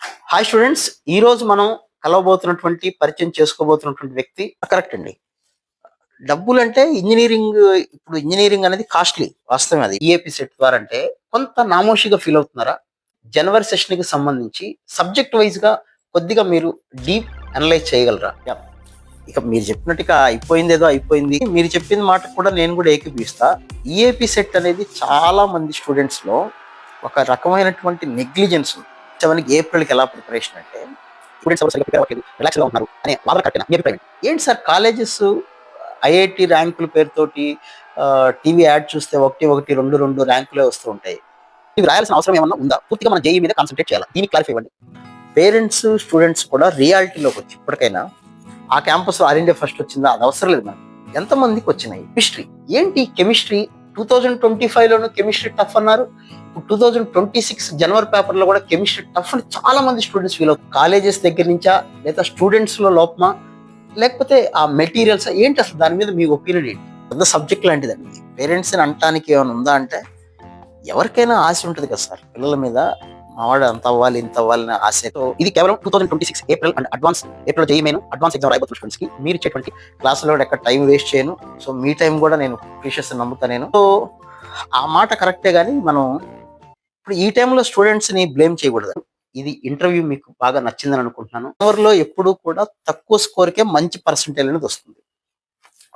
Hi students, ఈ రోజు మనం కలవబోతున్నటువంటి పరిచయం చేసుకోబోతున్నటువంటి వ్యక్తి కరెక్ట్ అండి. డబ్బులంటే ఇంజనీరింగ్ అనేది కాస్ట్లీ, వాస్తవం. అది ఈఏపీ సెట్ ద్వారా అంటే కొంత నామోషిగా ఫీల్ అవుతున్నారా? జనవరి సెషన్ కి సంబంధించి సబ్జెక్ట్ వైజ్ గా కొద్దిగా మీరు డీప్ అనలైజ్ చేయగలరా? ఇక మీరు చెప్పినట్టుగా అయిపోయింది, ఏదో అయిపోయింది. మీరు చెప్పిన మాట కూడా నేను కూడా ఏకీపిస్తా. ఈఏపీ సెట్ అనేది చాలా మంది స్టూడెంట్స్ లో ఒక రకమైనటువంటి నెగ్లిజెన్స్ ఉంది. 7కి ఏప్రిల్కి ఎలా ప్రిపరేషన్ అంటే స్టూడెంట్స్ ఎవరు సరిగ్గా ప్రిపేర్ అవ్వట్లేదు, రిలాక్స్గా ఉన్నారు అనే వాదన కట్టిన మీ అభిప్రాయం ఏంటి సార్? కాలేజెస్ ఐఐటి ర్యాంకుల పేరుతోటి టీవీ యాడ్ చూస్తే 1, 1, 2 ర్యాంకులే వస్తూ ఉంటాయి. ఇవి రాయాల్సిన అవసరం ఏమన్నా ఉందా? పూర్తిగా మన జేఈ మీద కాన్సన్ట్రేట్ చేయాలి. దీనికి క్లారిఫై ఇవ్వండి. పేరెంట్స్ స్టూడెంట్స్ కూడా రియాలిటీలోకి వచ్చి ఇప్పటికైనా ఆ క్యాంపస్ లో ఆల్ ఇండియా ఫస్ట్ వచ్చిందా, అది అవసరం లేదు మనకి. ఎంతమందికి వచ్చినాయి? కెమిస్ట్రీ ఏంటి? కెమిస్ట్రీ 2025 లోను కెమిస్ట్రీ టఫ్ అన్నారు. 2026 జనవరి పేపర్ లో కూడా కెమిస్ట్రీ టఫ్ అని చాలా మంది స్టూడెంట్స్ ఫీల్ అవుతారు. కాలేజెస్ దగ్గర నుంచా, లేదా స్టూడెంట్స్ లో లోపమా, లేకపోతే ఆ మెటీరియల్స్ ఏంటి? అసలు దాని మీద మీ ఒపీనియన్ ఏంటి? పెద్ద సబ్జెక్ట్ లాంటిదండి. పేరెంట్స్ ని అనటానికి ఏమైనా ఉందా అంటే, ఎవరికైనా ఆశ ఉంటుంది కదా సార్ పిల్లల మీద. మావాడు అంత అవ్వాలి, ఇంత అవ్వాలని ఆశ. ఇది కేవలం 2026 April and advance April JEE main advance exam రాయబోతున్న స్టూడెంట్స్ కి మీరు ఇచ్చేటువంటి క్లాసులో ఎక్కడ టైం వేస్ట్ చేయను. సో మీ టైం కూడా నేను ప్రీషియస్ నమ్ముతా నేను. సో ఆ మాట కరెక్టే, కానీ మనం ఇప్పుడు ఈ టైంలో స్టూడెంట్స్ ని బ్లేమ్ చేయకూడదు. ఇది ఇంటర్వ్యూ మీకు బాగా నచ్చిందని అనుకుంటున్నాను. ఎవరిలో ఎప్పుడు కూడా తక్కువ స్కోర్కే మంచి పర్సంటేజ్ అనేది వస్తుంది.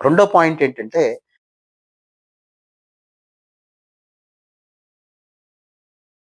రెండో పాయింట్ ఏంటంటే,